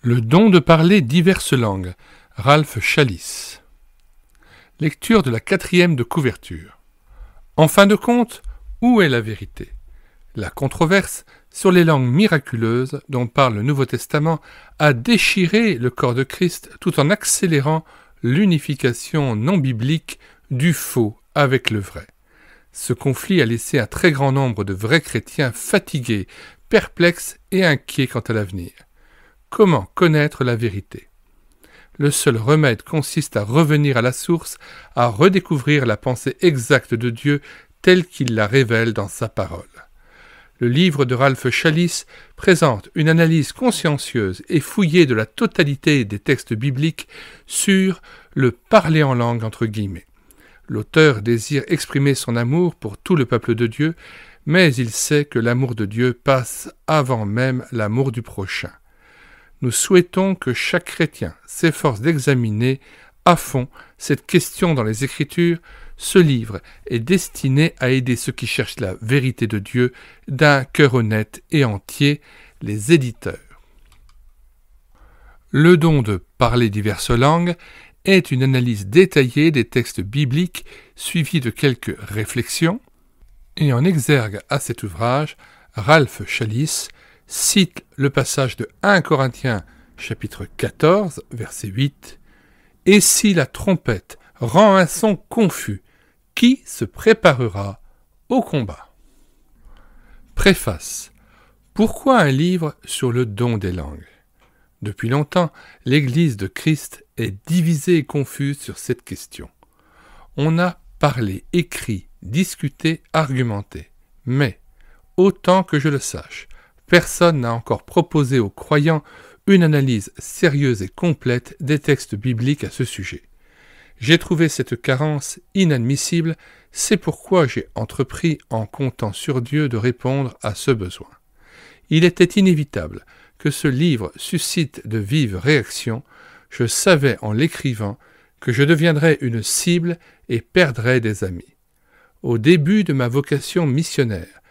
Le don de parler diverses langues, Ralph Challis. Lecture de la 4e de couverture. En fin de compte, où est la vérité? La controverse sur les langues miraculeuses dont parle le Nouveau Testament a déchiré le corps de Christ tout en accélérant l'unification non biblique du faux avec le vrai. Ce conflit a laissé un très grand nombre de vrais chrétiens fatigués, perplexes et inquiets quant à l'avenir. Comment connaître la vérité? Le seul remède consiste à revenir à la source, à redécouvrir la pensée exacte de Dieu telle qu'il la révèle dans sa parole. Le livre de Ralph Challis présente une analyse consciencieuse et fouillée de la totalité des textes bibliques sur le « parler en langue » entre guillemets. L'auteur désire exprimer son amour pour tout le peuple de Dieu, mais il sait que l'amour de Dieu passe avant même l'amour du prochain. Nous souhaitons que chaque chrétien s'efforce d'examiner à fond cette question dans les Écritures. Ce livre est destiné à aider ceux qui cherchent la vérité de Dieu d'un cœur honnête et entier, les éditeurs. Le don de parler diverses langues est une analyse détaillée des textes bibliques suivie de quelques réflexions, et en exergue à cet ouvrage, Ralph Challis cite le passage de 1 Corinthiens chapitre 14, verset 8, « Et si la trompette rend un son confus, qui se préparera au combat ?» Préface. Pourquoi un livre sur le don des langues? Depuis longtemps, l'Église de Christ est divisée et confuse sur cette question. On a parlé, écrit, discuté, argumenté, mais, autant que je le sache, personne n'a encore proposé aux croyants une analyse sérieuse et complète des textes bibliques à ce sujet. J'ai trouvé cette carence inadmissible, c'est pourquoi j'ai entrepris, en comptant sur Dieu, de répondre à ce besoin. Il était inévitable que ce livre suscite de vives réactions. Je savais en l'écrivant que je deviendrais une cible et perdrais des amis. Au début de ma vocation missionnaire,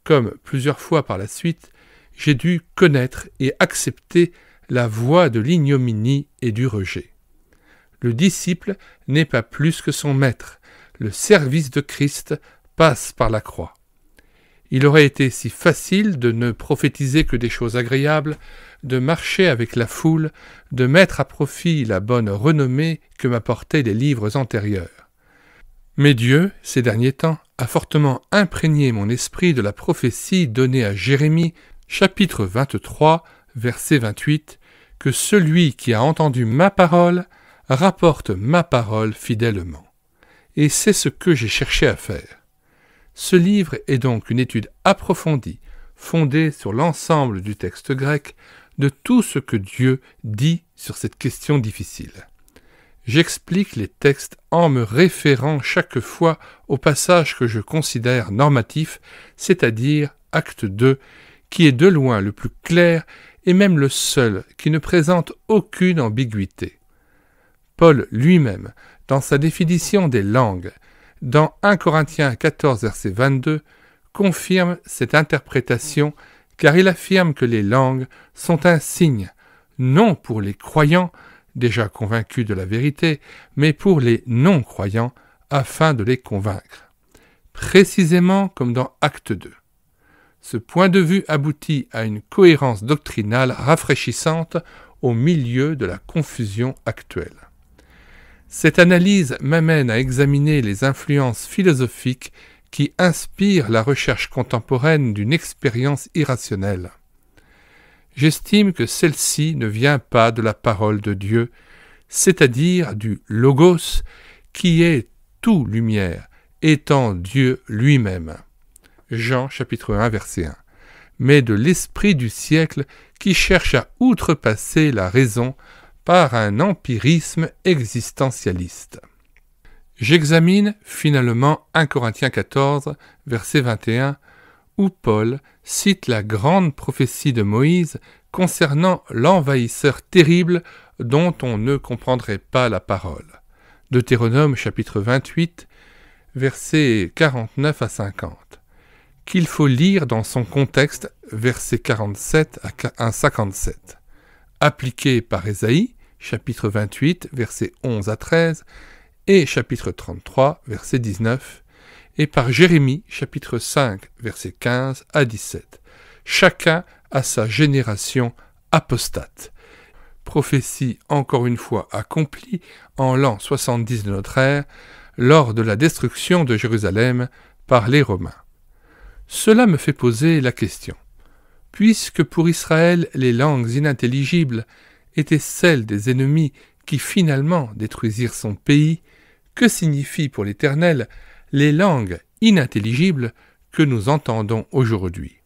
comme plusieurs fois par la suite, j'ai dû connaître et accepter la voie de l'ignominie et du rejet. Le disciple n'est pas plus que son maître. Le service de Christ passe par la croix. Il aurait été si facile de ne prophétiser que des choses agréables, de marcher avec la foule, de mettre à profit la bonne renommée que m'apportaient les livres antérieurs. Mais Dieu, ces derniers temps, a fortement imprégné mon esprit de la prophétie donnée à Jérémie, chapitre 23, verset 28, que celui qui a entendu ma parole rapporte ma parole fidèlement. Et c'est ce que j'ai cherché à faire. Ce livre est donc une étude approfondie, fondée sur l'ensemble du texte grec, de tout ce que Dieu dit sur cette question difficile. J'explique les textes en me référant chaque fois au passage que je considère normatif, c'est-à-dire acte 2, qui est de loin le plus clair et même le seul qui ne présente aucune ambiguïté. Paul lui-même, dans sa définition des langues, dans 1 Corinthiens 14, verset 22, confirme cette interprétation car il affirme que les langues sont un signe, non pour les croyants, déjà convaincus de la vérité, mais pour les non-croyants, afin de les convaincre. Précisément comme dans Acte 2. Ce point de vue aboutit à une cohérence doctrinale rafraîchissante au milieu de la confusion actuelle. Cette analyse m'amène à examiner les influences philosophiques qui inspirent la recherche contemporaine d'une expérience irrationnelle. J'estime que celle-ci ne vient pas de la parole de Dieu, c'est-à-dire du Logos, qui est tout lumière, étant Dieu lui-même. Jean chapitre 1 verset 1. Mais de l'esprit du siècle qui cherche à outrepasser la raison par un empirisme existentialiste. J'examine finalement 1 Corinthiens 14, verset 21, où Paul cite la grande prophétie de Moïse concernant l'envahisseur terrible dont on ne comprendrait pas la parole. Deutéronome chapitre 28, versets 49 à 50. Qu'il faut lire dans son contexte, versets 47 à 57. appliquée par Ésaïe, chapitre 28, versets 11 à 13, et chapitre 33, verset 19, et par Jérémie, chapitre 5, versets 15 à 17. Chacun a sa génération apostate. Prophétie encore une fois accomplie en l'an 70 de notre ère, lors de la destruction de Jérusalem par les Romains. Cela me fait poser la question. Puisque pour Israël les langues inintelligibles étaient celles des ennemis qui finalement détruisirent son pays, que signifient pour l'Éternel les langues inintelligibles que nous entendons aujourd'hui?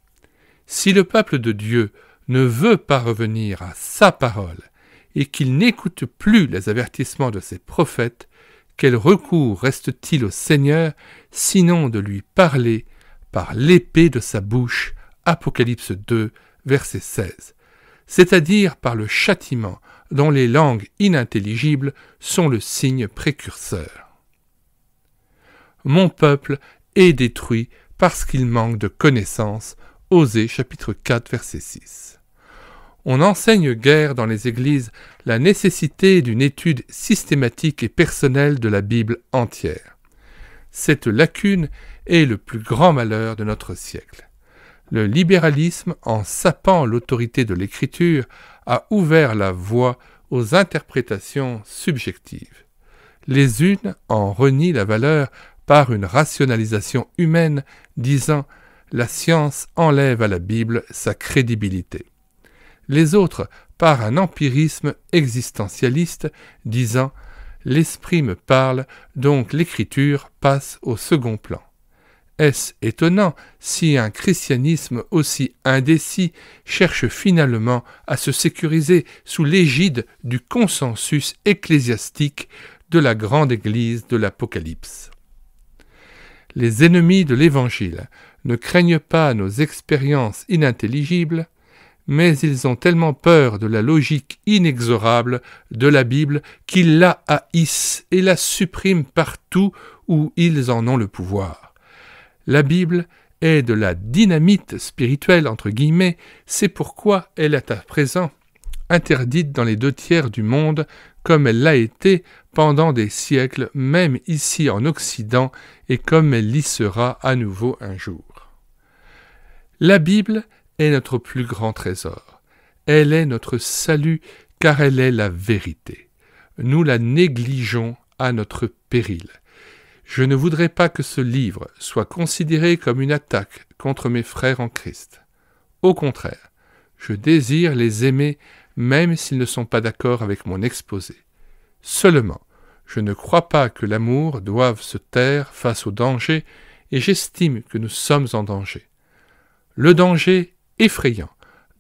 Si le peuple de Dieu ne veut pas revenir à sa parole et qu'il n'écoute plus les avertissements de ses prophètes, quel recours reste-t-il au Seigneur sinon de lui parler par l'épée de sa bouche, Apocalypse 2, verset 16, c'est-à-dire par le châtiment dont les langues inintelligibles sont le signe précurseur. Mon peuple est détruit parce qu'il manque de connaissance, Osée chapitre 4, verset 6. On n'enseigne guère dans les églises la nécessité d'une étude systématique et personnelle de la Bible entière. Cette lacune est le plus grand malheur de notre siècle. Le libéralisme, en sapant l'autorité de l'Écriture, a ouvert la voie aux interprétations subjectives. Les unes en renient la valeur par une rationalisation humaine disant « la science enlève à la Bible sa crédibilité ». Les autres par un empirisme existentialiste disant « l'esprit me parle, donc l'écriture passe au second plan ». Est-ce étonnant si un christianisme aussi indécis cherche finalement à se sécuriser sous l'égide du consensus ecclésiastique de la grande Église de l'Apocalypse? Les ennemis de l'Évangile ne craignent pas nos expériences inintelligibles, mais ils ont tellement peur de la logique inexorable de la Bible qu'ils la haïssent et la suppriment partout où ils en ont le pouvoir. La Bible est de la dynamite spirituelle, entre guillemets, c'est pourquoi elle est à présent interdite dans les 2/3 du monde, comme elle l'a été pendant des siècles, même ici en Occident, et comme elle l'y sera à nouveau un jour. La Bible est notre plus grand trésor. Elle est notre salut, car elle est la vérité. Nous la négligeons à notre péril. Je ne voudrais pas que ce livre soit considéré comme une attaque contre mes frères en Christ. Au contraire, je désire les aimer même s'ils ne sont pas d'accord avec mon exposé. Seulement, je ne crois pas que l'amour doive se taire face au danger, et j'estime que nous sommes en danger. Le danger effrayant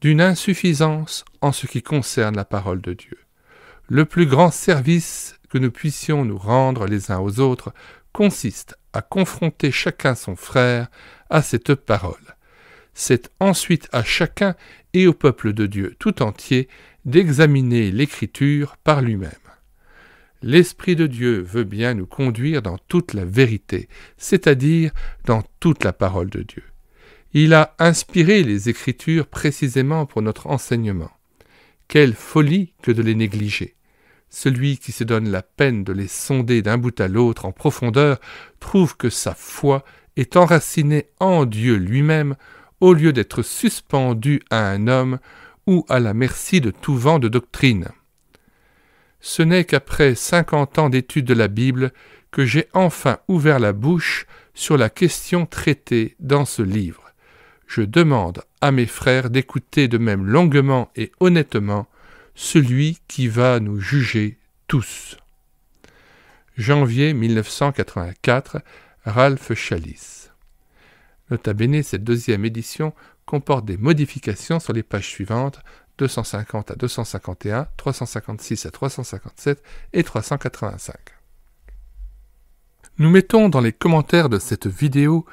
d'une insuffisance en ce qui concerne la parole de Dieu. Le plus grand service que nous puissions nous rendre les uns aux autres consiste à confronter chacun son frère à cette parole. C'est ensuite à chacun et au peuple de Dieu tout entier d'examiner l'Écriture par lui-même. L'Esprit de Dieu veut bien nous conduire dans toute la vérité, c'est-à-dire dans toute la parole de Dieu. Il a inspiré les Écritures précisément pour notre enseignement. Quelle folie que de les négliger! Celui qui se donne la peine de les sonder d'un bout à l'autre en profondeur trouve que sa foi est enracinée en Dieu lui-même au lieu d'être suspendue à un homme ou à la merci de tout vent de doctrine. Ce n'est qu'après 50 ans d'étude de la Bible que j'ai enfin ouvert la bouche sur la question traitée dans ce livre. Je demande à mes frères d'écouter de même longuement et honnêtement celui qui va nous juger tous. Janvier 1984, Ralph Challis. Nota bene, cette deuxième édition comporte des modifications sur les pages suivantes, 250 à 251, 356 à 357 et 385. Nous mettons dans les commentaires de cette vidéo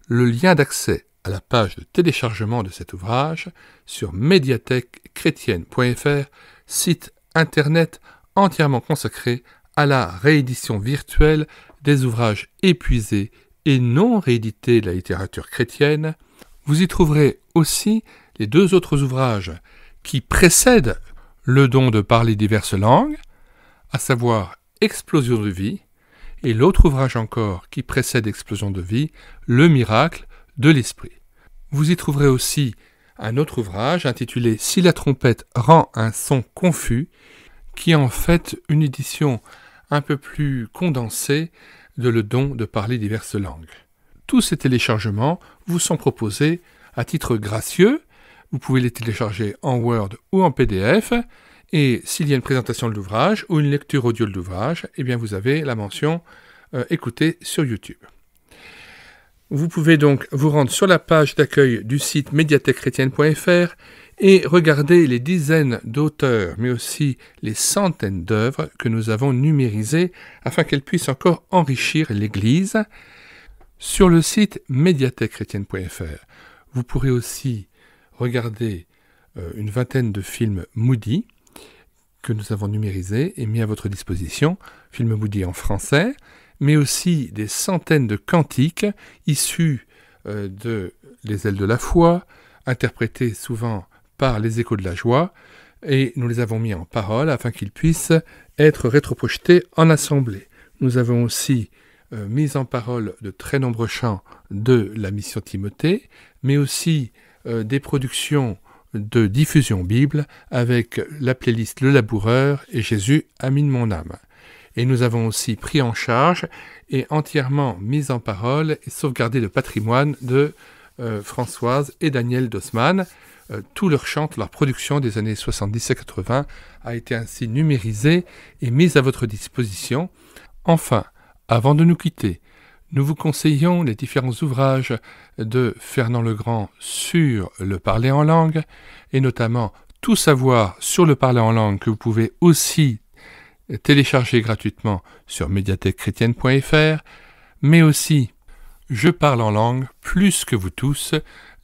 le lien d'accès à la page de téléchargement de cet ouvrage sur médiathèquechrétienne.fr, site internet entièrement consacré à la réédition virtuelle des ouvrages épuisés et non réédités de la littérature chrétienne. Vous y trouverez aussi les 2 autres ouvrages qui précèdent le don de parler diverses langues, à savoir Explosion de vie, et l'autre ouvrage encore qui précède Explosion de vie, Le miracle de l'esprit. Vous y trouverez aussi un autre ouvrage intitulé Si la trompette rend un son confus, qui est en fait une édition un peu plus condensée de Le don de parler diverses langues. Tous ces téléchargements vous sont proposés à titre gracieux. Vous pouvez les télécharger en Word ou en PDF. Et s'il y a une présentation de l'ouvrage ou une lecture audio de l'ouvrage, eh bien vous avez la mention écoutez sur YouTube. Vous pouvez donc vous rendre sur la page d'accueil du site médiathèquechrétienne.fr et regarder les dizaines d'auteurs, mais aussi les centaines d'œuvres que nous avons numérisées afin qu'elles puissent encore enrichir l'Église. Sur le site médiathèquechrétienne.fr, vous pourrez aussi regarder une vingtaine de films Moody que nous avons numérisés et mis à votre disposition, films Moody en français, mais aussi des centaines de cantiques issus de Les ailes de la foi, interprétés souvent par les échos de la joie, et nous les avons mis en parole afin qu'ils puissent être rétroprojetés en assemblée. Nous avons aussi mis en parole de très nombreux chants de la mission Timothée, mais aussi des productions de diffusion Bible avec la playlist Le Laboureur et Jésus a mis mon âme. Et nous avons aussi pris en charge et entièrement mis en parole et sauvegardé le patrimoine de Françoise et Daniel Dossmann. Tout leur chant, leur production des années 70 et 80 a été ainsi numérisé et mise à votre disposition. Enfin, avant de nous quitter, nous vous conseillons les différents ouvrages de Fernand Legrand sur le parler en langue, et notamment Tout savoir sur le parler en langue que vous pouvez aussi télécharger gratuitement sur médiathèquechrétienne.fr, mais aussi Je parle en langue plus que vous tous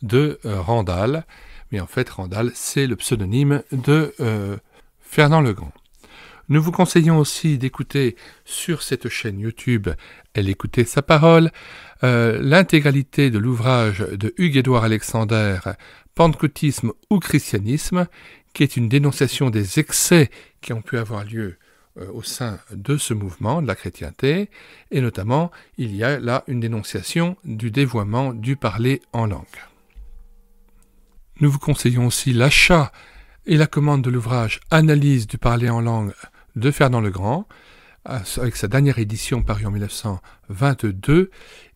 de Randall. Mais en fait, Randall, c'est le pseudonyme de Fernand Legrand. Nous vous conseillons aussi d'écouter sur cette chaîne YouTube Elle écoutait sa parole, l'intégralité de l'ouvrage de Hugues-Édouard Alexander, Pentecôtisme ou christianisme, qui est une dénonciation des excès qui ont pu avoir lieu au sein de ce mouvement de la chrétienté, et notamment il y a là une dénonciation du dévoiement du parler en langue. Nous vous conseillons aussi l'achat et la commande de l'ouvrage Analyse du parler en langue de Fernand Legrand, avec sa dernière édition parue en 1922,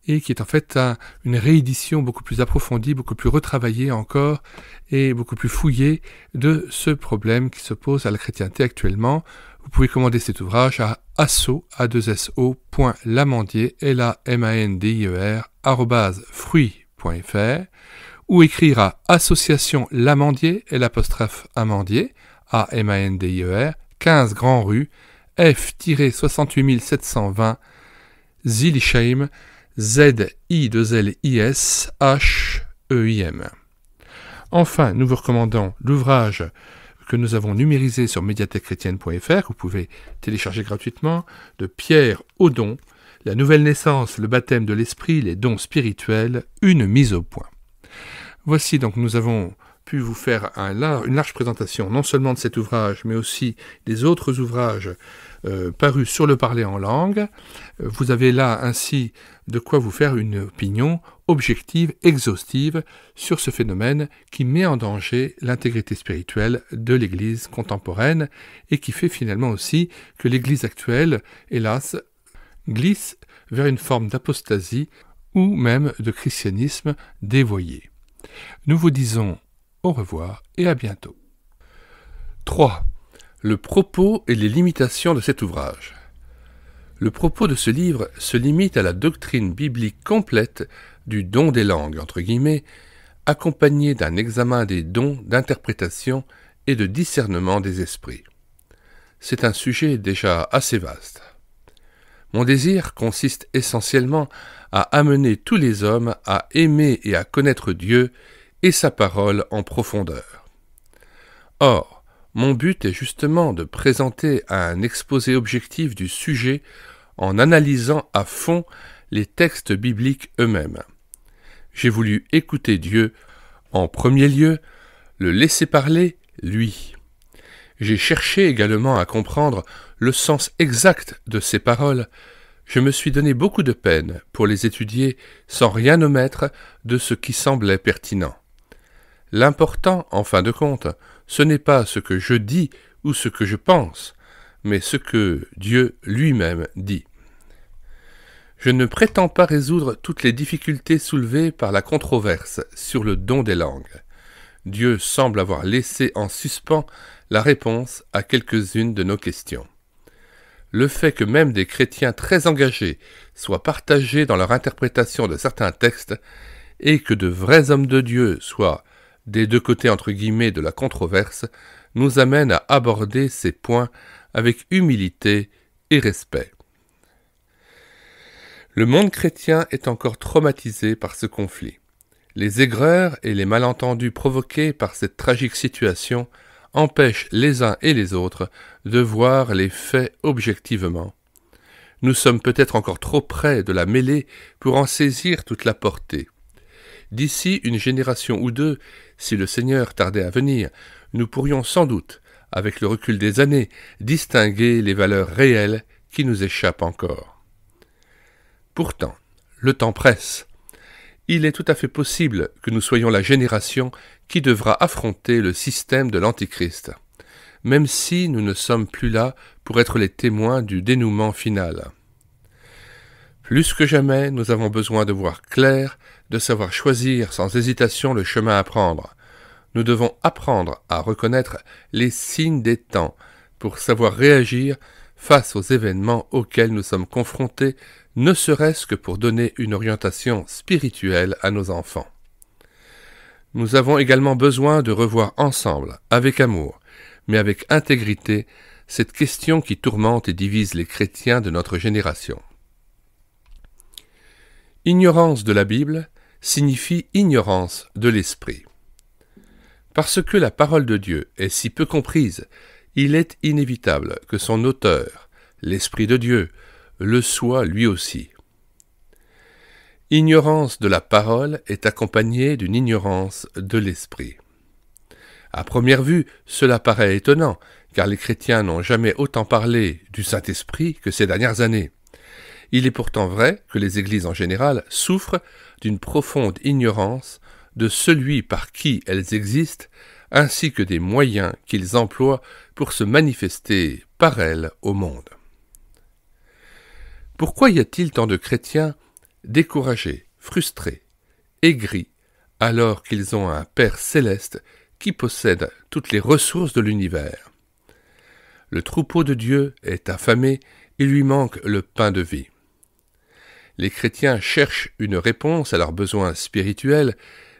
et qui est en fait une réédition beaucoup plus approfondie, beaucoup plus retravaillée encore, et beaucoup plus fouillée de ce problème qui se pose à la chrétienté actuellement. Vous pouvez commander cet ouvrage à asso.lamandier, @fruits.fr, ou écrire à Association Lamandier, Amandier, AMANDIER, 15 Grand Rue, F-68720, Zilsheim, ZILISHEIM. Enfin, nous vous recommandons l'ouvrage que nous avons numérisé sur médiathèquechrétienne.fr, que vous pouvez télécharger gratuitement, de Pierre Audon, La nouvelle naissance, le baptême de l'esprit, les dons spirituels, une mise au point. Voici donc, nous avons pu vous faire une large présentation, non seulement de cet ouvrage, mais aussi des autres ouvrages parus sur le parler en langue. Vous avez là ainsi de quoi vous faire une opinion objective, exhaustive, sur ce phénomène qui met en danger l'intégrité spirituelle de l'Église contemporaine et qui fait finalement aussi que l'Église actuelle, hélas, glisse vers une forme d'apostasie ou même de christianisme dévoyé. Nous vous disons au revoir et à bientôt. 3. Le propos et les limitations de cet ouvrage. Le propos de ce livre se limite à la doctrine biblique complète du don des langues, entre guillemets, accompagné d'un examen des dons d'interprétation et de discernement des esprits. C'est un sujet déjà assez vaste. Mon désir consiste essentiellement à amener tous les hommes à aimer et à connaître Dieu et sa parole en profondeur. Or, mon but est justement de présenter un exposé objectif du sujet en analysant à fond les textes bibliques eux-mêmes. J'ai voulu écouter Dieu, en premier lieu, le laisser parler, lui. j'ai cherché également à comprendre le sens exact de ces paroles. Je me suis donné beaucoup de peine pour les étudier sans rien omettre de ce qui semblait pertinent. L'important, en fin de compte, ce n'est pas ce que je dis ou ce que je pense, mais ce que Dieu lui-même dit. Je ne prétends pas résoudre toutes les difficultés soulevées par la controverse sur le don des langues. Dieu semble avoir laissé en suspens la réponse à quelques-unes de nos questions. Le fait que même des chrétiens très engagés soient partagés dans leur interprétation de certains textes et que de vrais hommes de Dieu soient des deux côtés entre guillemets de la controverse nous amène à aborder ces points avec humilité et respect. Le monde chrétien est encore traumatisé par ce conflit. Les aigreurs et les malentendus provoqués par cette tragique situation empêchent les uns et les autres de voir les faits objectivement. Nous sommes peut-être encore trop près de la mêlée pour en saisir toute la portée. D'ici une génération ou deux, si le Seigneur tardait à venir, nous pourrions sans doute, avec le recul des années, distinguer les valeurs réelles qui nous échappent encore. Pourtant, le temps presse. Il est tout à fait possible que nous soyons la génération qui devra affronter le système de l'Antichrist, même si nous ne sommes plus là pour être les témoins du dénouement final. Plus que jamais, nous avons besoin de voir clair, de savoir choisir sans hésitation le chemin à prendre. Nous devons apprendre à reconnaître les signes des temps pour savoir réagir face aux événements auxquels nous sommes confrontés, ne serait-ce que pour donner une orientation spirituelle à nos enfants. Nous avons également besoin de revoir ensemble, avec amour, mais avec intégrité, cette question qui tourmente et divise les chrétiens de notre génération. Ignorance de la Bible signifie ignorance de l'esprit. Parce que la parole de Dieu est si peu comprise, il est inévitable que son auteur, l'Esprit de Dieu, le soit lui aussi. Ignorance de la parole est accompagnée d'une ignorance de l'esprit. À première vue, cela paraît étonnant, car les chrétiens n'ont jamais autant parlé du Saint-Esprit que ces dernières années. Il est pourtant vrai que les églises en général souffrent d'une profonde ignorance de celui par qui elles existent, ainsi que des moyens qu'ils emploient pour se manifester par elles au monde. Pourquoi y a-t-il tant de chrétiens découragés, frustrés, aigris, alors qu'ils ont un Père céleste qui possède toutes les ressources de l'univers? Le troupeau de Dieu est affamé, il lui manque le pain de vie. Les chrétiens cherchent une réponse à leurs besoins spirituels,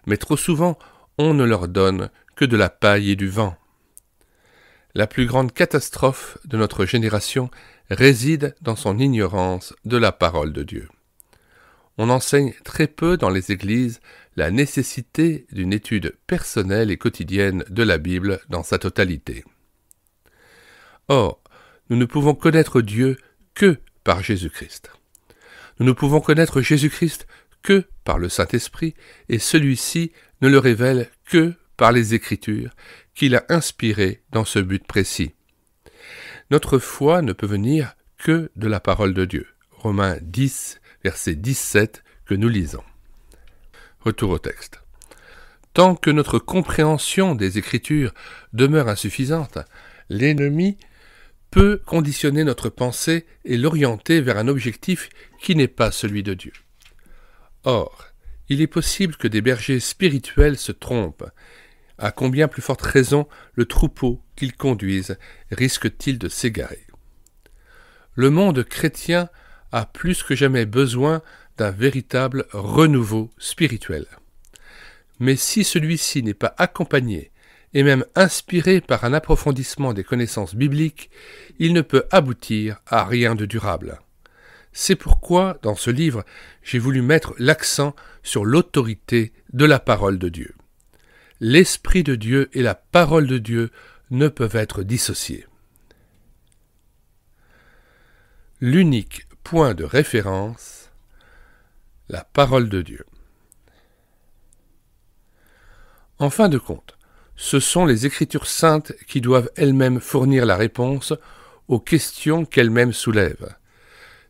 mais trop souvent on ne leur donne que de la paille et du vent. La plus grande catastrophe de notre génération réside dans son ignorance de la parole de Dieu. On enseigne très peu dans les églises la nécessité d'une étude personnelle et quotidienne de la Bible dans sa totalité. Or, nous ne pouvons connaître Dieu que par Jésus-Christ. Nous ne pouvons connaître Jésus-Christ que par le Saint-Esprit, et celui-ci ne le révèle que par les Écritures qu'il a inspirées dans ce but précis. Notre foi ne peut venir que de la parole de Dieu. Romains 10, verset 17, que nous lisons. Retour au texte. Tant que notre compréhension des Écritures demeure insuffisante, l'ennemi peut conditionner notre pensée et l'orienter vers un objectif qui n'est pas celui de Dieu. Or, il est possible que des bergers spirituels se trompent. À combien plus forte raison le troupeau qu'ils conduisent risque-t-il de s'égarer? Le monde chrétien a plus que jamais besoin d'un véritable renouveau spirituel. Mais si celui-ci n'est pas accompagné et même inspiré par un approfondissement des connaissances bibliques, il ne peut aboutir à rien de durable. C'est pourquoi, dans ce livre, j'ai voulu mettre l'accent sur l'autorité de la parole de Dieu. L'Esprit de Dieu et la parole de Dieu ne peuvent être dissociés. L'unique point de référence, la parole de Dieu. En fin de compte, Ce sont les Écritures saintes qui doivent elles-mêmes fournir la réponse aux questions qu'elles-mêmes soulèvent.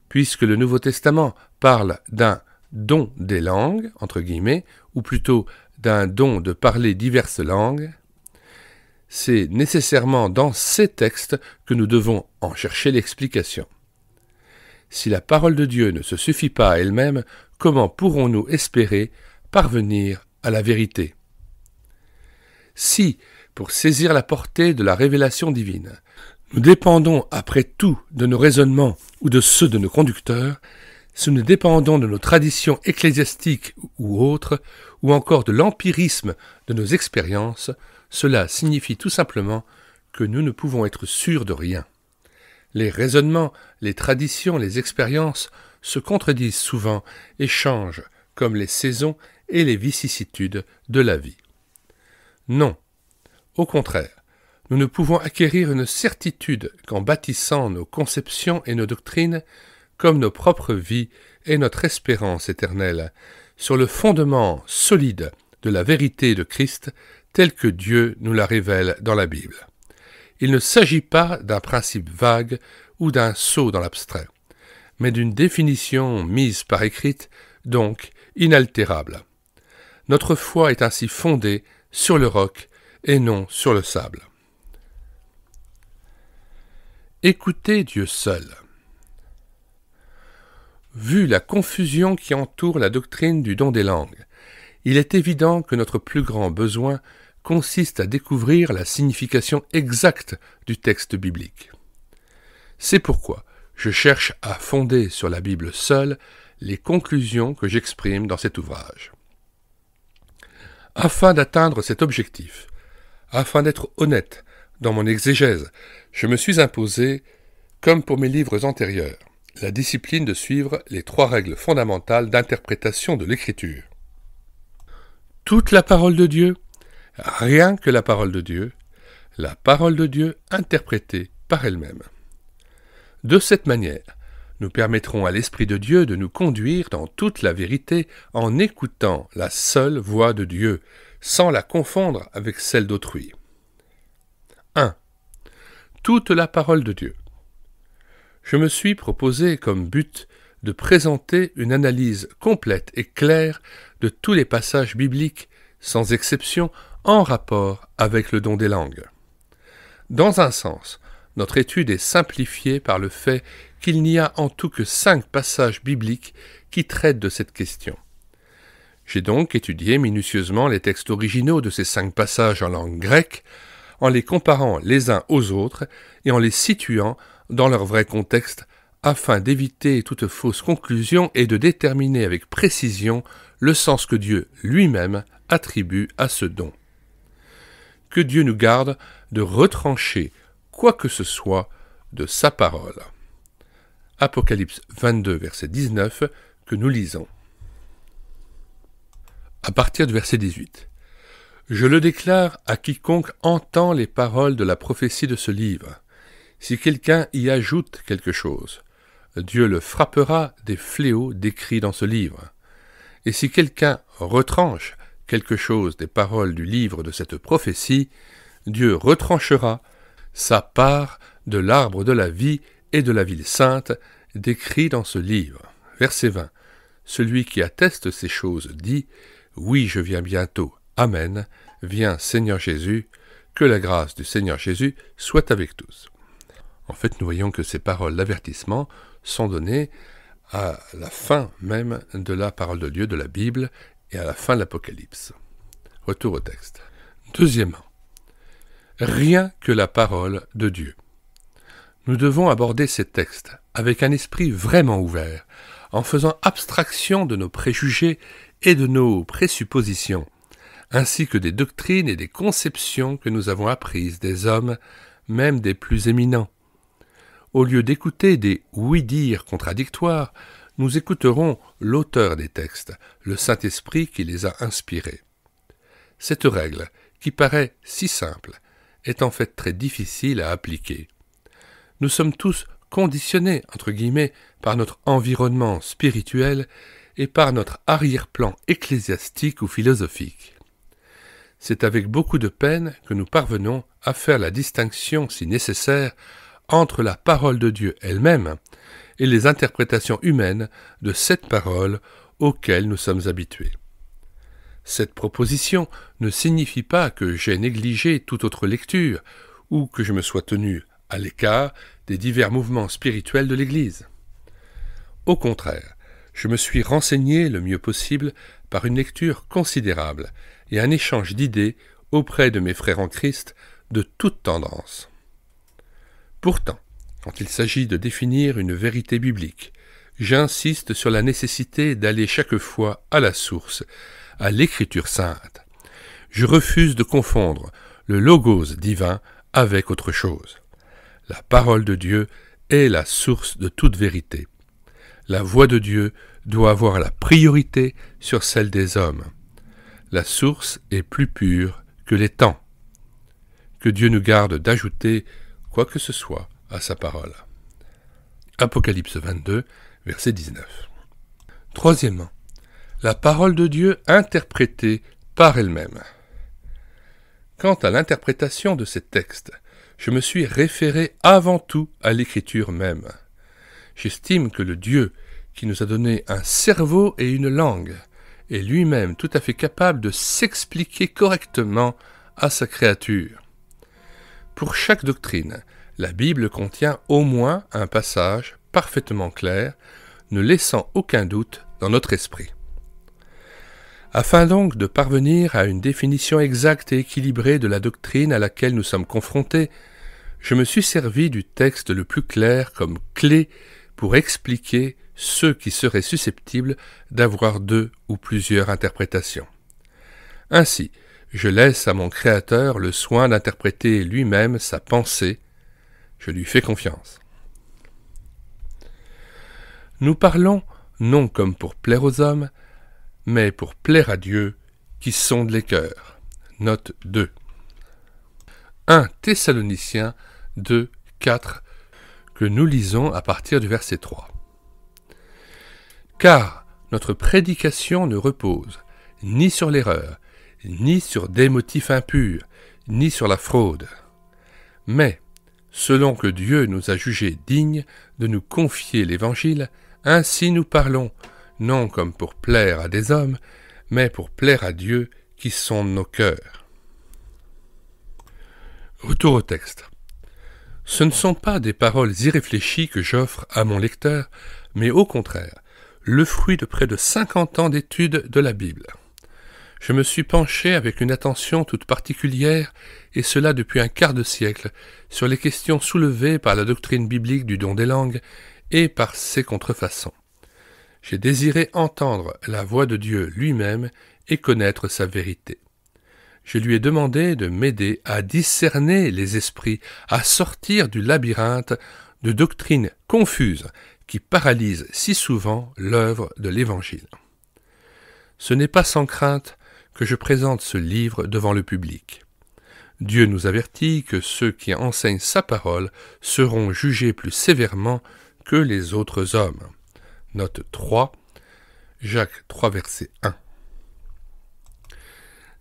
Puisque le Nouveau Testament parle d'un « don des langues », entre guillemets, ou plutôt d'un don de parler diverses langues, c'est nécessairement dans ces textes que nous devons en chercher l'explication. Si la parole de Dieu ne se suffit pas à elle-même, comment pourrons-nous espérer parvenir à la vérité? Si, pour saisir la portée de la révélation divine, nous dépendons après tout de nos raisonnements ou de ceux de nos conducteurs, si nous dépendons de nos traditions ecclésiastiques ou autres, ou encore de l'empirisme de nos expériences, cela signifie tout simplement que nous ne pouvons être sûrs de rien. Les raisonnements, les traditions, les expériences se contredisent souvent et changent, comme les saisons et les vicissitudes de la vie. Non, au contraire, nous ne pouvons acquérir une certitude qu'en bâtissant nos conceptions et nos doctrines, comme nos propres vies et notre espérance éternelle, sur le fondement solide de la vérité de Christ telle que Dieu nous la révèle dans la Bible. Il ne s'agit pas d'un principe vague ou d'un saut dans l'abstrait, mais d'une définition mise par écrite, donc inaltérable. Notre foi est ainsi fondée sur le roc et non sur le sable. Écoutez Dieu seul. Vu la confusion qui entoure la doctrine du don des langues, il est évident que notre plus grand besoin consiste à découvrir la signification exacte du texte biblique. C'est pourquoi je cherche à fonder sur la Bible seule les conclusions que j'exprime dans cet ouvrage. Afin d'atteindre cet objectif, afin d'être honnête dans mon exégèse, je me suis imposé, comme pour mes livres antérieurs, la discipline de suivre les 3 règles fondamentales d'interprétation de l'Écriture. Toute la parole de Dieu, rien que la parole de Dieu interprétée par elle-même. De cette manière, nous permettrons à l'Esprit de Dieu de nous conduire dans toute la vérité en écoutant la seule voix de Dieu, sans la confondre avec celle d'autrui. 1. Toute la parole de Dieu. Je me suis proposé comme but de présenter une analyse complète et claire de tous les passages bibliques, sans exception, en rapport avec le don des langues. Dans un sens, notre étude est simplifiée par le fait qu'il n'y a en tout que 5 passages bibliques qui traitent de cette question. J'ai donc étudié minutieusement les textes originaux de ces 5 passages en langue grecque, en les comparant les uns aux autres et en les situant dans leur vrai contexte, afin d'éviter toute fausse conclusion et de déterminer avec précision le sens que Dieu lui-même attribue à ce don. Que Dieu nous garde de retrancher quoi que ce soit de sa parole. Apocalypse 22, verset 19, que nous lisons. À partir du verset 18. Je le déclare à quiconque entend les paroles de la prophétie de ce livre. Si quelqu'un y ajoute quelque chose, Dieu le frappera des fléaux décrits dans ce livre. Et si quelqu'un retranche quelque chose des paroles du livre de cette prophétie, Dieu retranchera sa part de l'arbre de la vie et de la ville sainte décrit dans ce livre. Verset 20. Celui qui atteste ces choses dit « Oui, je viens bientôt. Amen. Viens, Seigneur Jésus. Que la grâce du Seigneur Jésus soit avec tous. » En fait, nous voyons que ces paroles d'avertissement sont données à la fin même de la parole de Dieu, de la Bible, et à la fin de l'Apocalypse. Retour au texte. Deuxièmement, rien que la parole de Dieu. Nous devons aborder ces textes avec un esprit vraiment ouvert, en faisant abstraction de nos préjugés et de nos présuppositions, ainsi que des doctrines et des conceptions que nous avons apprises des hommes, même des plus éminents. Au lieu d'écouter des oui-dire contradictoires, nous écouterons l'auteur des textes, le Saint-Esprit qui les a inspirés. Cette règle, qui paraît si simple, est en fait très difficile à appliquer. Nous sommes tous conditionnés, entre guillemets, par notre environnement spirituel et par notre arrière-plan ecclésiastique ou philosophique. c'est avec beaucoup de peine que nous parvenons à faire la distinction, si nécessaire, entre la parole de Dieu elle-même et les interprétations humaines de cette parole auxquelles nous sommes habitués. Cette proposition ne signifie pas que j'ai négligé toute autre lecture ou que je me sois tenu à l'écart des divers mouvements spirituels de l'Église. Au contraire, je me suis renseigné le mieux possible par une lecture considérable et un échange d'idées auprès de mes frères en Christ de toute tendance. Pourtant, quand il s'agit de définir une vérité biblique, j'insiste sur la nécessité d'aller chaque fois à la source, à l'Écriture sainte. Je refuse de confondre le logos divin avec autre chose. La parole de Dieu est la source de toute vérité. La voix de Dieu doit avoir la priorité sur celle des hommes. La source est plus pure que les temps. Que Dieu nous garde d'ajouter quoi que ce soit à sa parole. Apocalypse 22, verset 19. Troisièmement, la parole de Dieu interprétée par elle-même. Quant à l'interprétation de ces textes, je me suis référé avant tout à l'Écriture même. J'estime que le Dieu qui nous a donné un cerveau et une langue est lui-même tout à fait capable de s'expliquer correctement à sa créature. Pour chaque doctrine, la Bible contient au moins un passage parfaitement clair, ne laissant aucun doute dans notre esprit. Afin donc de parvenir à une définition exacte et équilibrée de la doctrine à laquelle nous sommes confrontés, je me suis servi du texte le plus clair comme clé pour expliquer ceux qui seraient susceptibles d'avoir deux ou plusieurs interprétations. Ainsi, je laisse à mon Créateur le soin d'interpréter lui-même sa pensée. Je lui fais confiance. Nous parlons non comme pour plaire aux hommes, mais pour plaire à Dieu qui sonde les cœurs. Note 2. 1 Thessaloniciens 2, 4, que nous lisons à partir du verset 3. Car notre prédication ne repose ni sur l'erreur, ni sur des motifs impurs, ni sur la fraude. Mais, selon que Dieu nous a jugés dignes de nous confier l'Évangile, ainsi nous parlons, non comme pour plaire à des hommes, mais pour plaire à Dieu qui sonde nos cœurs. Retour au texte. Ce ne sont pas des paroles irréfléchies que j'offre à mon lecteur, mais au contraire, le fruit de près de 50 ans d'études de la Bible. Je me suis penché avec une attention toute particulière, et cela depuis un quart de siècle, sur les questions soulevées par la doctrine biblique du don des langues et par ses contrefaçons. J'ai désiré entendre la voix de Dieu lui-même et connaître sa vérité. Je lui ai demandé de m'aider à discerner les esprits, à sortir du labyrinthe de doctrines confuses qui paralysent si souvent l'œuvre de l'Évangile. Ce n'est pas sans crainte que je présente ce livre devant le public. Dieu nous avertit que ceux qui enseignent sa parole seront jugés plus sévèrement que les autres hommes. Note 3, Jacques 3, verset 1.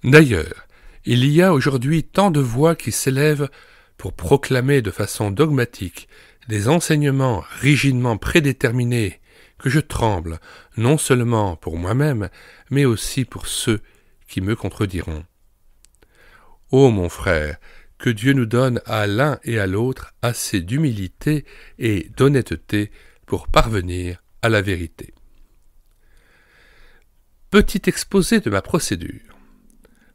D'ailleurs, il y a aujourd'hui tant de voix qui s'élèvent pour proclamer de façon dogmatique des enseignements rigidement prédéterminés que je tremble, non seulement pour moi-même, mais aussi pour ceux qui me contrediront. Ô mon frère, que Dieu nous donne à l'un et à l'autre assez d'humilité et d'honnêteté pour parvenir à la vérité. Petit exposé de ma procédure.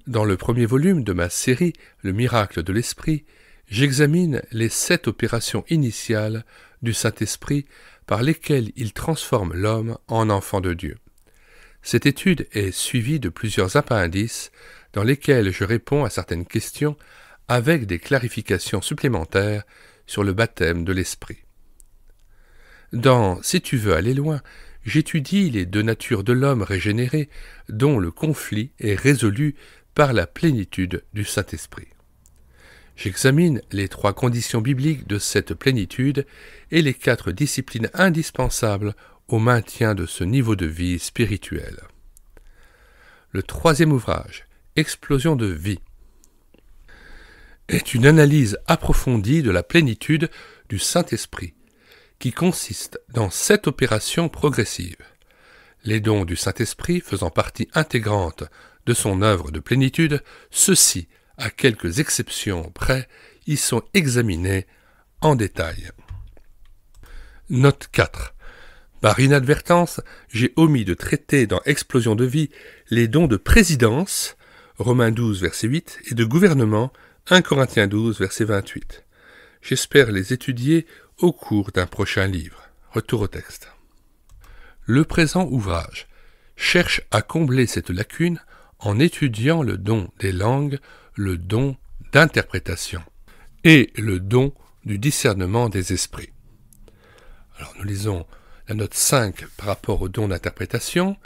Dans le premier volume de ma série « Le miracle de l'Esprit », j'examine les 7 opérations initiales du Saint-Esprit par lesquelles il transforme l'homme en enfant de Dieu. Cette étude est suivie de plusieurs appendices dans lesquels je réponds à certaines questions avec des clarifications supplémentaires sur le baptême de l'Esprit. Dans « Si tu veux aller loin », j'étudie les 2 natures de l'homme régénéré dont le conflit est résolu par la plénitude du Saint-Esprit. J'examine les 3 conditions bibliques de cette plénitude et les 4 disciplines indispensables au maintien de ce niveau de vie spirituel. Le 3e ouvrage Explosion de vie est une analyse approfondie de la plénitude du Saint-Esprit, qui consiste dans 7 opérations progressives. Les dons du Saint-Esprit faisant partie intégrante de son œuvre de plénitude, ceux-ci, à quelques exceptions près, y sont examinés en détail. Note 4. Par inadvertance, j'ai omis de traiter dans Explosion de vie les dons de présidence, Romains 12, verset 8, et de gouvernement, 1 Corinthiens 12, verset 28. J'espère les étudier au cours d'un prochain livre. Retour au texte. Le présent ouvrage cherche à combler cette lacune en étudiant le don des langues, le don d'interprétation et le don du discernement des esprits. Alors nous lisons la note 5 par rapport au don d'interprétation.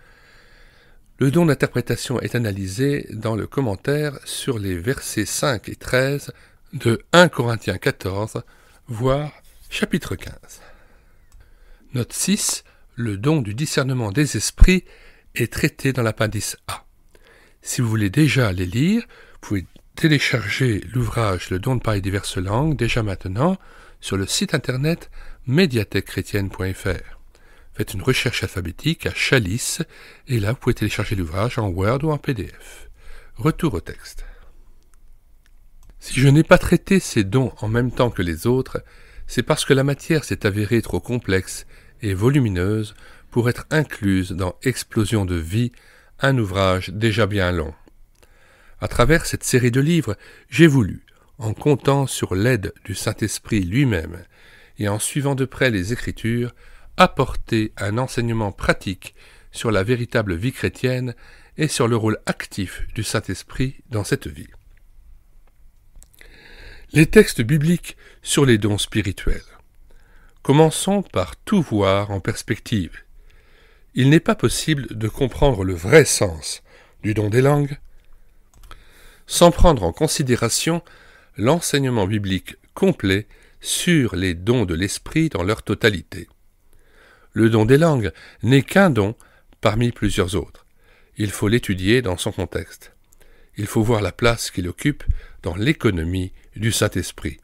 Le don d'interprétation est analysé dans le commentaire sur les versets 5 et 13 de 1 Corinthiens 14, voire chapitre 15. Note 6. Le don du discernement des esprits est traité dans l'appendice A. Si vous voulez déjà les lire, vous pouvez télécharger l'ouvrage Le don de pareilles diverses langues déjà maintenant sur le site internet médiathèquechrétienne.fr. Faites une recherche alphabétique à Chalice et là vous pouvez télécharger l'ouvrage en Word ou en PDF. Retour au texte. Si je n'ai pas traité ces dons en même temps que les autres, c'est parce que la matière s'est avérée trop complexe et volumineuse pour être incluse dans Explosion de vie, un ouvrage déjà bien long. À travers cette série de livres, j'ai voulu, en comptant sur l'aide du Saint-Esprit lui-même et en suivant de près les Écritures, apporter un enseignement pratique sur la véritable vie chrétienne et sur le rôle actif du Saint-Esprit dans cette vie. Les textes bibliques sur les dons spirituels. Commençons par tout voir en perspective. Il n'est pas possible de comprendre le vrai sens du don des langues sans prendre en considération l'enseignement biblique complet sur les dons de l'esprit dans leur totalité. Le don des langues n'est qu'un don parmi plusieurs autres. Il faut l'étudier dans son contexte. Il faut voir la place qu'il occupe dans l'économie du Saint-Esprit.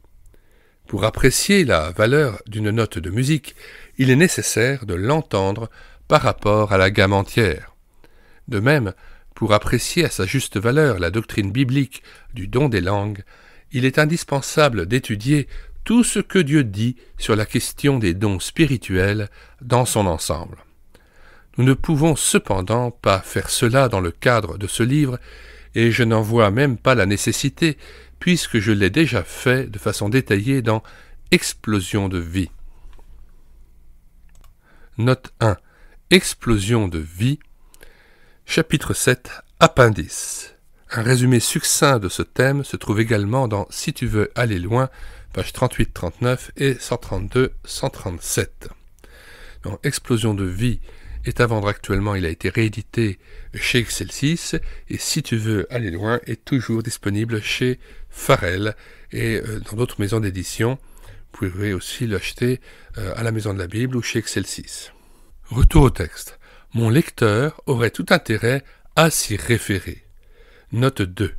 Pour apprécier la valeur d'une note de musique, il est nécessaire de l'entendre par rapport à la gamme entière. De même, pour apprécier à sa juste valeur la doctrine biblique du don des langues, il est indispensable d'étudier tout ce que Dieu dit sur la question des dons spirituels dans son ensemble. Nous ne pouvons cependant pas faire cela dans le cadre de ce livre, et je n'en vois même pas la nécessité, puisque je l'ai déjà fait de façon détaillée dans Explosion de vie. Note 1. Explosion de vie. Chapitre 7. Appendice. Un résumé succinct de ce thème se trouve également dans Si tu veux aller loin, pages 38-39 et 132-137. Donc, Explosion de vie est à vendre actuellement, il a été réédité chez Excelsis, et Si tu veux aller loin est toujours disponible chez Farel et dans d'autres maisons d'édition. Vous pouvez aussi l'acheter à la Maison de la Bible ou chez Excelsis. Retour au texte. Mon lecteur aurait tout intérêt à s'y référer. Note 2.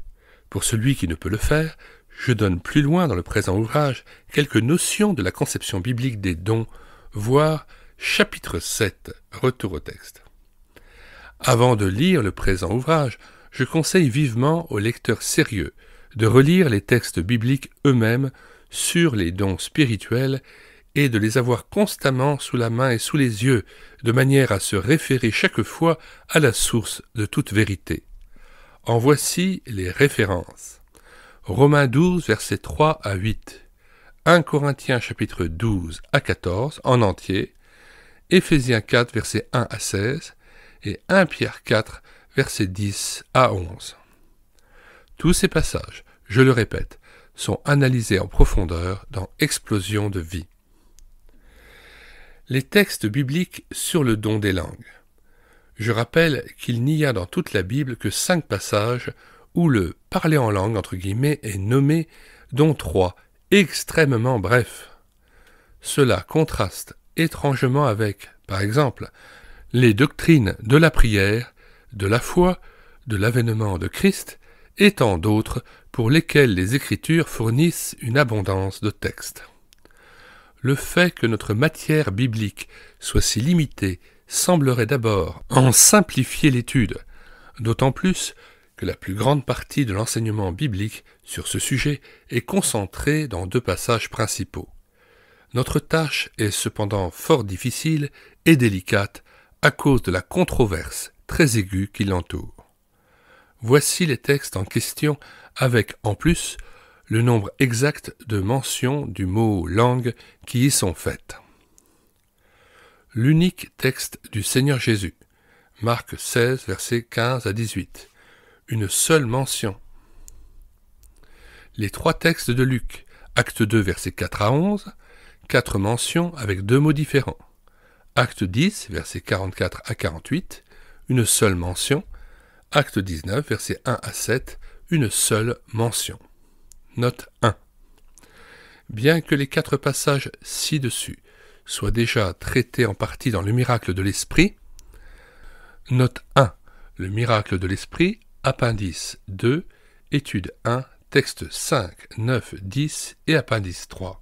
Pour celui qui ne peut le faire, je donne plus loin dans le présent ouvrage quelques notions de la conception biblique des dons, voire chapitre 7, retour au texte. Avant de lire le présent ouvrage, je conseille vivement aux lecteurs sérieux de relire les textes bibliques eux-mêmes sur les dons spirituels et de les avoir constamment sous la main et sous les yeux, de manière à se référer chaque fois à la source de toute vérité. En voici les références. Romains 12, versets 3 à 8, 1 Corinthiens chapitre 12 à 14 en entier, Éphésiens 4, versets 1 à 16, et 1 Pierre 4, versets 10 à 11. Tous ces passages, je le répète, sont analysés en profondeur dans Explosion de vie. Les textes bibliques sur le don des langues. Je rappelle qu'il n'y a dans toute la Bible que 5 passages où le « parler en langue » entre guillemets est nommé, dont 3 extrêmement brefs. Cela contraste étrangement avec, par exemple, les doctrines de la prière, de la foi, de l'avènement de Christ et tant d'autres pour lesquels les Écritures fournissent une abondance de textes. Le fait que notre matière biblique soit si limitée semblerait d'abord en simplifier l'étude, d'autant plus que la plus grande partie de l'enseignement biblique sur ce sujet est concentrée dans 2 passages principaux. Notre tâche est cependant fort difficile et délicate à cause de la controverse très aiguë qui l'entoure. Voici les textes en question avec, en plus, le nombre exact de mentions du mot « langue » qui y sont faites. L'unique texte du Seigneur Jésus, Marc 16, versets 15 à 18, une seule mention. Les 3 textes de Luc, Acte 2, versets 4 à 11, 4 mentions avec 2 mots différents. Acte 10, versets 44 à 48, une seule mention. Acte 19, versets 1 à 7, une seule mention. Note 1. Bien que les 4 passages ci-dessus soient déjà traités en partie dans le miracle de l'Esprit, note 1. Le miracle de l'Esprit, appendice 2, étude 1, texte 5, 9, 10 et appendice 3.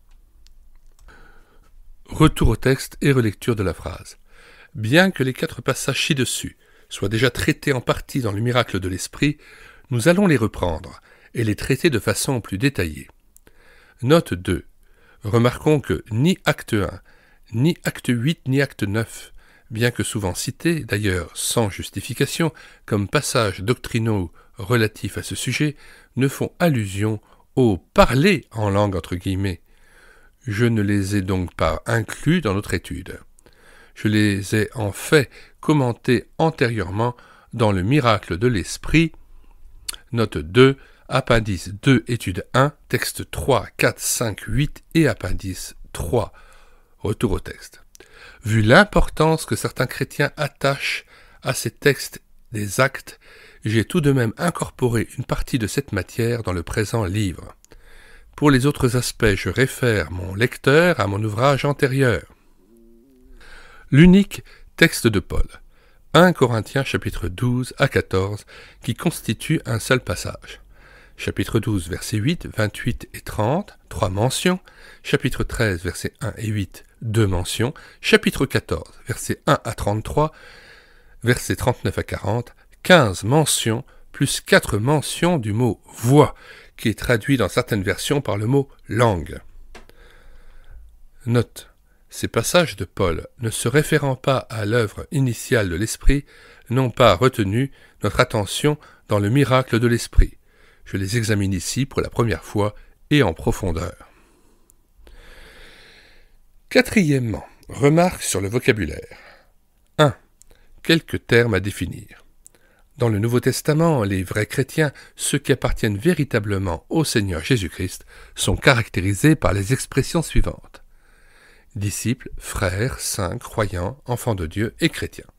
Retour au texte et relecture de la phrase. Bien que les 4 passages ci-dessus soient déjà traités en partie dans le miracle de l'Esprit, nous allons les reprendre et les traiter de façon plus détaillée. Note 2. Remarquons que ni acte 1, ni acte 8, ni acte 9, bien que souvent cités, d'ailleurs sans justification, comme passages doctrinaux relatifs à ce sujet, ne font allusion au « parler en langue » entre guillemets. Je ne les ai donc pas inclus dans notre étude. Je les ai en fait commentés antérieurement dans le miracle de l'Esprit. Note 2, appendice 2, étude 1, texte 3, 4, 5, 8 et appendice 3. Retour au texte. Vu l'importance que certains chrétiens attachent à ces textes des actes, j'ai tout de même incorporé une partie de cette matière dans le présent livre. Pour les autres aspects, je réfère mon lecteur à mon ouvrage antérieur. L'unique texte de Paul, 1 Corinthiens chapitre 12 à 14, qui constitue un seul passage. Chapitre 12, versets 8, 28 et 30, 3 mentions. Chapitre 13, versets 1 et 8, 2 mentions. Chapitre 14, versets 1 à 33, versets 39 à 40, 15 mentions, plus 4 mentions du mot « voix », qui est traduit dans certaines versions par le mot « langue ». Note. Ces passages de Paul, ne se référant pas à l'œuvre initiale de l'Esprit, n'ont pas retenu notre attention dans le miracle de l'Esprit. Je les examine ici pour la première fois et en profondeur. Quatrièmement, remarque sur le vocabulaire. 1. Quelques termes à définir. Dans le Nouveau Testament, les vrais chrétiens, ceux qui appartiennent véritablement au Seigneur Jésus-Christ, sont caractérisés par les expressions suivantes. Disciples, frères, saints, croyants, enfants de Dieu et chrétiens.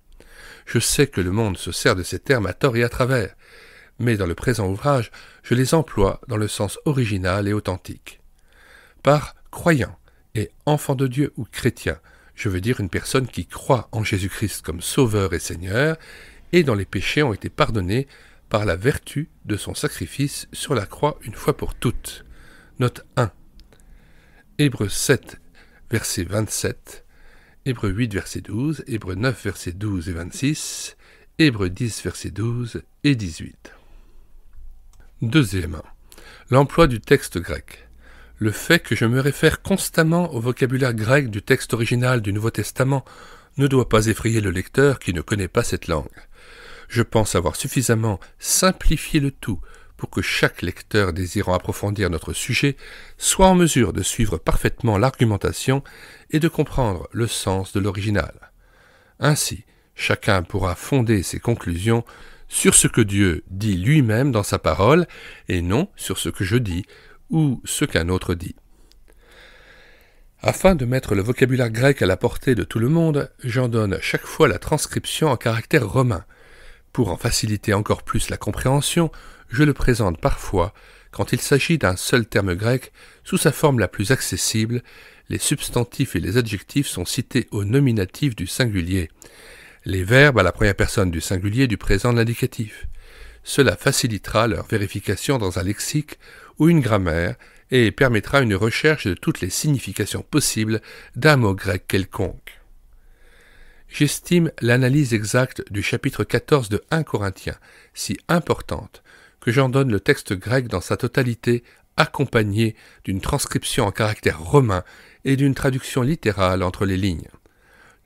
Je sais que le monde se sert de ces termes à tort et à travers, mais dans le présent ouvrage, je les emploie dans le sens original et authentique. Par croyant et enfant de Dieu ou chrétien, je veux dire une personne qui croit en Jésus-Christ comme Sauveur et Seigneur, et dont les péchés ont été pardonnés par la vertu de son sacrifice sur la croix une fois pour toutes. Note 1. Hébreux 7, verset 27, Hébreux 8, verset 12, Hébreux 9, verset 12 et 26, Hébreux 10, verset 12 et 18. Deuxièmement, l'emploi du texte grec. Le fait que je me réfère constamment au vocabulaire grec du texte original du Nouveau Testament ne doit pas effrayer le lecteur qui ne connaît pas cette langue. Je pense avoir suffisamment simplifié le tout pour que chaque lecteur désirant approfondir notre sujet soit en mesure de suivre parfaitement l'argumentation et de comprendre le sens de l'original. Ainsi, chacun pourra fonder ses conclusions sur ce que Dieu dit lui-même dans sa parole et non sur ce que je dis ou ce qu'un autre dit. Afin de mettre le vocabulaire grec à la portée de tout le monde, j'en donne chaque fois la transcription en caractères romains. Pour en faciliter encore plus la compréhension, je le présente parfois, quand il s'agit d'un seul terme grec, sous sa forme la plus accessible. Les substantifs et les adjectifs sont cités au nominatif du singulier, les verbes à la première personne du singulier du présent de l'indicatif. Cela facilitera leur vérification dans un lexique ou une grammaire et permettra une recherche de toutes les significations possibles d'un mot grec quelconque. J'estime l'analyse exacte du chapitre 14 de 1 Corinthiens si importante que j'en donne le texte grec dans sa totalité, accompagné d'une transcription en caractères romains et d'une traduction littérale entre les lignes.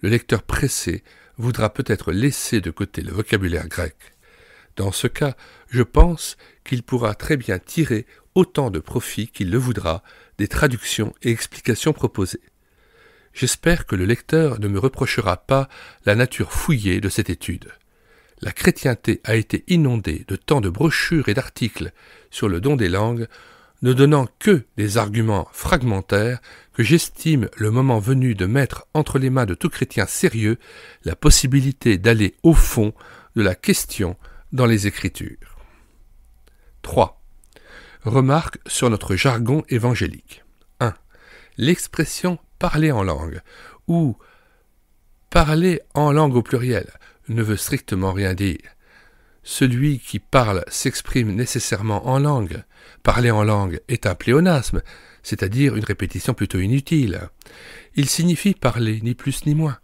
Le lecteur pressé voudra peut-être laisser de côté le vocabulaire grec. Dans ce cas, je pense qu'il pourra très bien tirer autant de profit qu'il le voudra des traductions et explications proposées. J'espère que le lecteur ne me reprochera pas la nature fouillée de cette étude. La chrétienté a été inondée de tant de brochures et d'articles sur le don des langues, ne donnant que des arguments fragmentaires, que j'estime le moment venu de mettre entre les mains de tout chrétien sérieux la possibilité d'aller au fond de la question dans les Écritures. 3. Remarque sur notre jargon évangélique. 1. L'expression « parler en langue » ou « parler en langue au pluriel » ne veut strictement rien dire. Celui qui parle s'exprime nécessairement en langue. Parler en langue est un pléonasme, c'est-à-dire une répétition plutôt inutile. Il signifie parler, ni plus ni moins.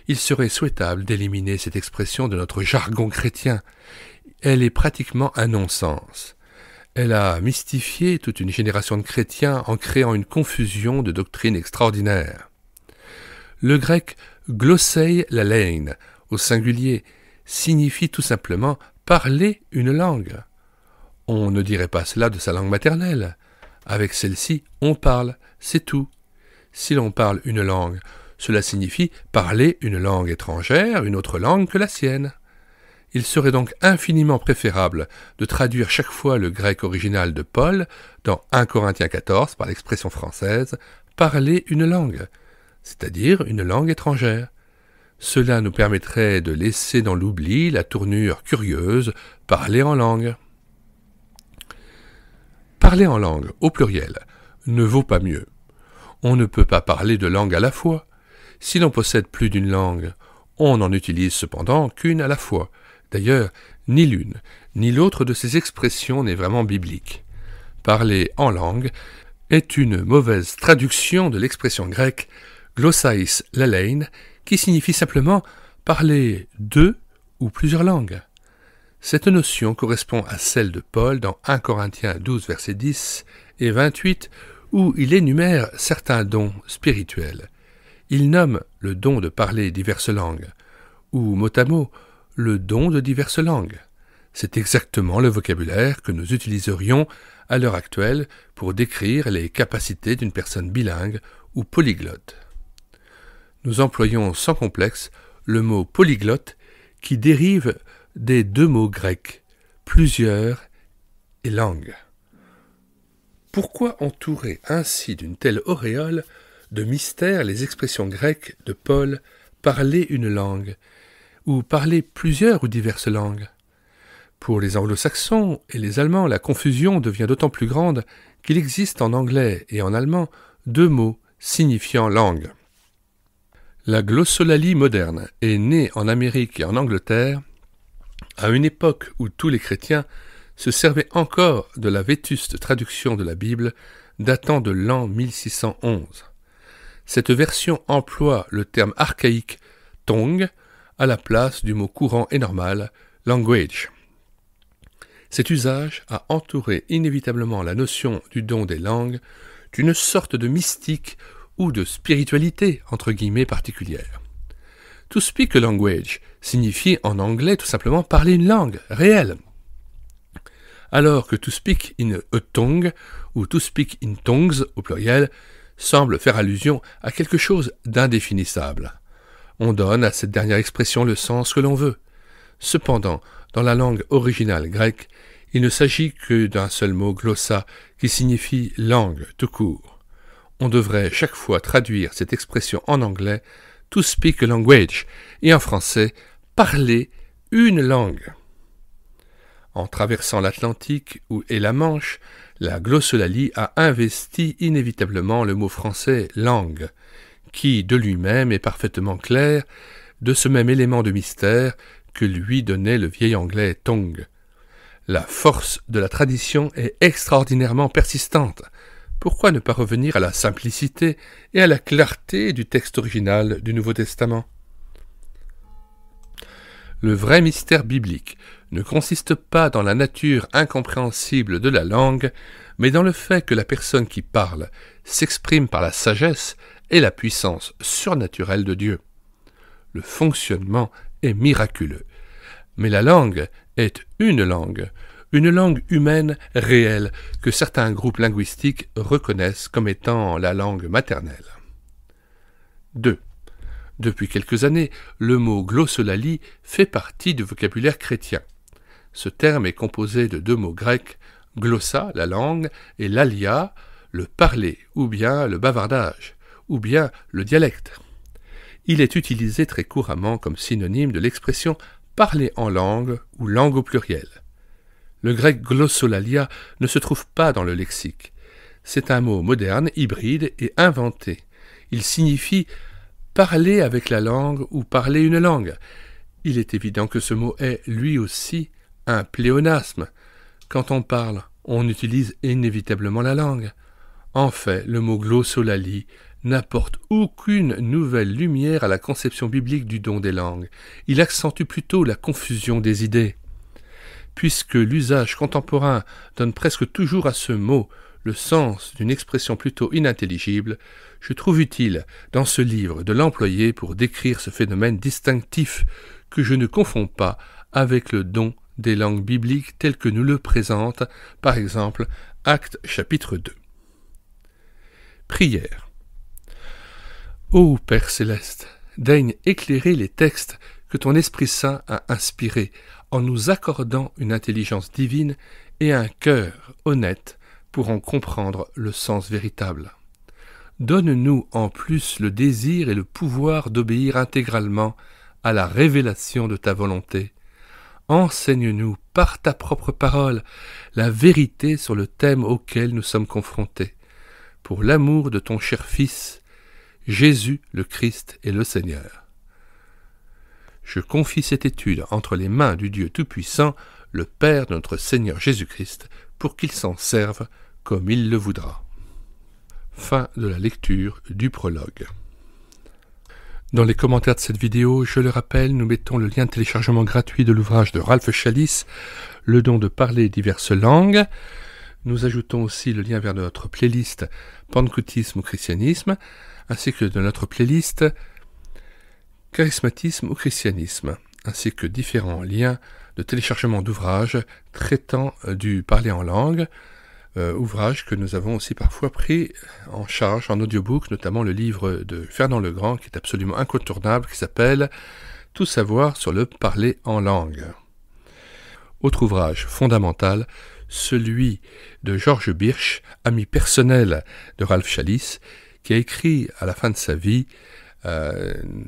Il serait souhaitable d'éliminer cette expression de notre jargon chrétien. Elle est pratiquement un non-sens. Elle a mystifié toute une génération de chrétiens en créant une confusion de doctrines extraordinaires. Le grec « glossei lalein » au singulier signifie tout simplement « parler une langue ». On ne dirait pas cela de sa langue maternelle. Avec celle-ci, on parle, c'est tout. Si l'on parle une langue, cela signifie parler une langue étrangère, une autre langue que la sienne. Il serait donc infiniment préférable de traduire chaque fois le grec original de Paul dans 1 Corinthiens 14 par l'expression française « parler une langue », c'est-à-dire une langue étrangère. Cela nous permettrait de laisser dans l'oubli la tournure curieuse « parler en langue ». Parler en langue, au pluriel, ne vaut pas mieux. On ne peut pas parler de langue à la fois. Si l'on possède plus d'une langue, on n'en utilise cependant qu'une à la fois. D'ailleurs, ni l'une, ni l'autre de ces expressions n'est vraiment biblique. Parler en langue est une mauvaise traduction de l'expression grecque « glossais lalein » qui signifie simplement parler deux ou plusieurs langues. Cette notion correspond à celle de Paul dans 1 Corinthiens 12, versets 10 et 28, où il énumère certains dons spirituels. Il nomme le don de parler diverses langues, ou mot à mot, le don de diverses langues. C'est exactement le vocabulaire que nous utiliserions à l'heure actuelle pour décrire les capacités d'une personne bilingue ou polyglotte. Nous employons sans complexe le mot polyglotte qui dérive des deux mots grecs, plusieurs et langue. Pourquoi entourer ainsi d'une telle auréole de mystère les expressions grecques de Paul « parler une langue » ou « parler plusieurs ou diverses langues » ? Pour les anglo-saxons et les allemands, la confusion devient d'autant plus grande qu'il existe en anglais et en allemand deux mots signifiant langue. La glossolalie moderne est née en Amérique et en Angleterre à une époque où tous les chrétiens se servaient encore de la vétuste traduction de la Bible datant de l'an 1611. Cette version emploie le terme archaïque « tongue » à la place du mot courant et normal « language ». Cet usage a entouré inévitablement la notion du don des langues d'une sorte de mystique ou de spiritualité entre guillemets particulière. To speak a language signifie en anglais tout simplement parler une langue réelle, alors que to speak in a tongue ou to speak in tongues au pluriel semble faire allusion à quelque chose d'indéfinissable. On donne à cette dernière expression le sens que l'on veut. Cependant, dans la langue originale grecque, il ne s'agit que d'un seul mot glossa qui signifie langue tout court. On devrait chaque fois traduire cette expression en anglais « to speak a language » et en français « parler une langue ». En traversant l'Atlantique et la Manche, la glossolalie a investi inévitablement le mot français « langue », qui de lui-même est parfaitement clair de ce même élément de mystère que lui donnait le vieil anglais « tongue ». La force de la tradition est extraordinairement persistante. Pourquoi ne pas revenir à la simplicité et à la clarté du texte original du Nouveau Testament ? Le vrai mystère biblique ne consiste pas dans la nature incompréhensible de la langue, mais dans le fait que la personne qui parle s'exprime par la sagesse et la puissance surnaturelle de Dieu. Le fonctionnement est miraculeux, mais la langue est une langue humaine réelle que certains groupes linguistiques reconnaissent comme étant la langue maternelle. 2. Depuis quelques années, le mot glossolalie fait partie du vocabulaire chrétien. Ce terme est composé de deux mots grecs, glossa, la langue, et lalia, le parler, ou bien le bavardage, ou bien le dialecte. Il est utilisé très couramment comme synonyme de l'expression parler en langue ou langue au pluriel. Le grec glossolalia ne se trouve pas dans le lexique. C'est un mot moderne, hybride et inventé. Il signifie parler avec la langue ou parler une langue. Il est évident que ce mot est, lui aussi, un pléonasme. Quand on parle, on utilise inévitablement la langue. En fait, le mot glossolalie n'apporte aucune nouvelle lumière à la conception biblique du don des langues. Il accentue plutôt la confusion des idées. Puisque l'usage contemporain donne presque toujours à ce mot le sens d'une expression plutôt inintelligible, je trouve utile dans ce livre de l'employer pour décrire ce phénomène distinctif que je ne confonds pas avec le don des langues bibliques tel que nous le présente, par exemple, Actes chapitre 2. Prière. Ô Père céleste, daigne éclairer les textes que ton Esprit Saint a inspirés en nous accordant une intelligence divine et un cœur honnête pour en comprendre le sens véritable. Donne-nous en plus le désir et le pouvoir d'obéir intégralement à la révélation de ta volonté. Enseigne-nous par ta propre parole la vérité sur le thème auquel nous sommes confrontés. Pour l'amour de ton cher Fils, Jésus le Christ et le Seigneur. Je confie cette étude entre les mains du Dieu Tout-Puissant, le Père de notre Seigneur Jésus-Christ, pour qu'il s'en serve comme il le voudra. Fin de la lecture du prologue. Dans les commentaires de cette vidéo, je le rappelle, nous mettons le lien de téléchargement gratuit de l'ouvrage de Ralph Chalice, Le don de parler diverses langues. Nous ajoutons aussi le lien vers notre playlist Pentecôtisme ou Christianisme, ainsi que de notre playlist Charismatisme ou Christianisme, ainsi que différents liens de téléchargement d'ouvrages traitant du parler en langue, ouvrages que nous avons aussi parfois pris en charge en audiobook, notamment le livre de Fernand Legrand qui est absolument incontournable, qui s'appelle « Tout savoir sur le parler en langue ». Autre ouvrage fondamental, celui de Georges Birch, ami personnel de Ralph Chalice, qui a écrit à la fin de sa vie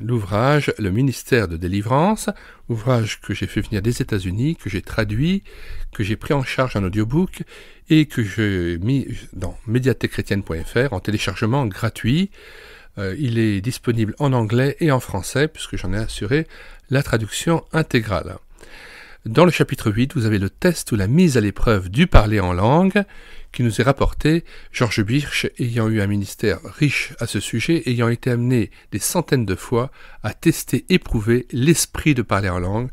l'ouvrage « Le ministère de délivrance », ouvrage que j'ai fait venir des États-Unis, que j'ai traduit, que j'ai pris en charge en audiobook et que j'ai mis dans médiathèquechrétienne.fr en téléchargement gratuit. Il est disponible en anglais et en français puisque j'en ai assuré la traduction intégrale. Dans le chapitre 8, vous avez le test ou la mise à l'épreuve du parler en langue qui nous est rapporté, Georges Birch ayant eu un ministère riche à ce sujet, ayant été amené des centaines de fois à tester, éprouver l'esprit de parler en langue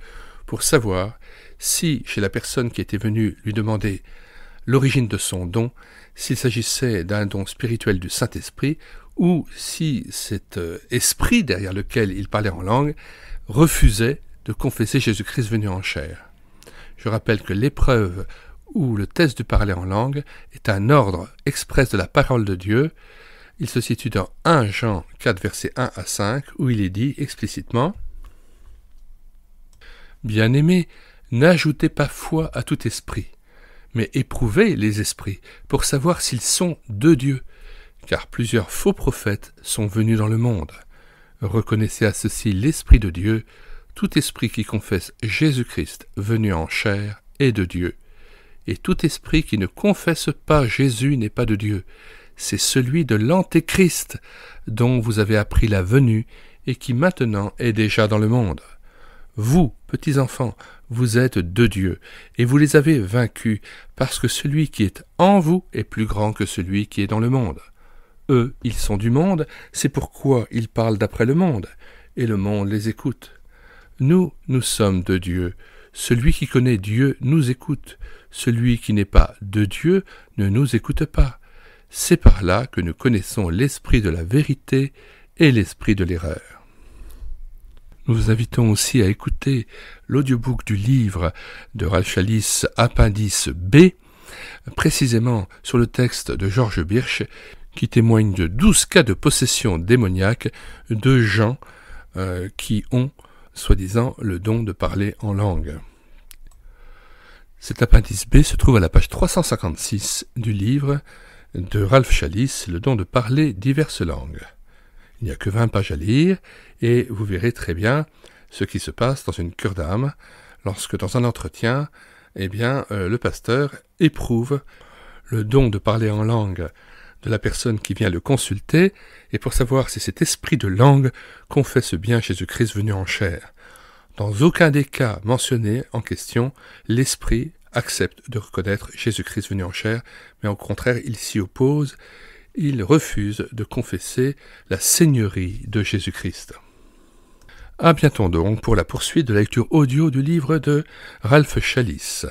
pour savoir si, chez la personne qui était venue lui demander l'origine de son don, s'il s'agissait d'un don spirituel du Saint-Esprit ou si cet esprit derrière lequel il parlait en langue refusait de confesser Jésus-Christ venu en chair. Je rappelle que l'épreuve ou le test du parler en langue est un ordre express de la parole de Dieu. Il se situe dans 1 Jean 4, versets 1 à 5, où il est dit explicitement « Bien-aimés, n'ajoutez pas foi à tout esprit, mais éprouvez les esprits pour savoir s'ils sont de Dieu, car plusieurs faux prophètes sont venus dans le monde. Reconnaissez à ceci l'Esprit de Dieu. Tout esprit qui confesse Jésus-Christ venu en chair est de Dieu. Et tout esprit qui ne confesse pas Jésus n'est pas de Dieu. C'est celui de l'Antéchrist dont vous avez appris la venue et qui maintenant est déjà dans le monde. Vous Petits enfants, vous êtes de Dieu, et vous les avez vaincus, parce que celui qui est en vous est plus grand que celui qui est dans le monde. Eux, ils sont du monde, c'est pourquoi ils parlent d'après le monde, et le monde les écoute. Nous, nous sommes de Dieu. Celui qui connaît Dieu nous écoute. Celui qui n'est pas de Dieu ne nous écoute pas. C'est par là que nous connaissons l'esprit de la vérité et l'esprit de l'erreur. Nous vous invitons aussi à écouter l'audiobook du livre de Ralph Challis, Appendice B, précisément sur le texte de Georges Birch, qui témoigne de 12 cas de possession démoniaque de gens qui ont, soi-disant, le don de parler en langue. Cet appendice B se trouve à la page 356 du livre de Ralph Challis, Le don de parler diverses langues. Il n'y a que 20 pages à lire, et vous verrez très bien ce qui se passe dans une cure d'âme, lorsque dans un entretien, le pasteur éprouve le don de parler en langue de la personne qui vient le consulter, et pour savoir si cet esprit de langue confesse bien Jésus-Christ venu en chair. Dans aucun des cas mentionnés en question, l'esprit accepte de reconnaître Jésus-Christ venu en chair, mais au contraire, il s'y oppose. Il refuse de confesser la seigneurie de Jésus-Christ. À bientôt donc pour la poursuite de la lecture audio du livre de Ralph Challis.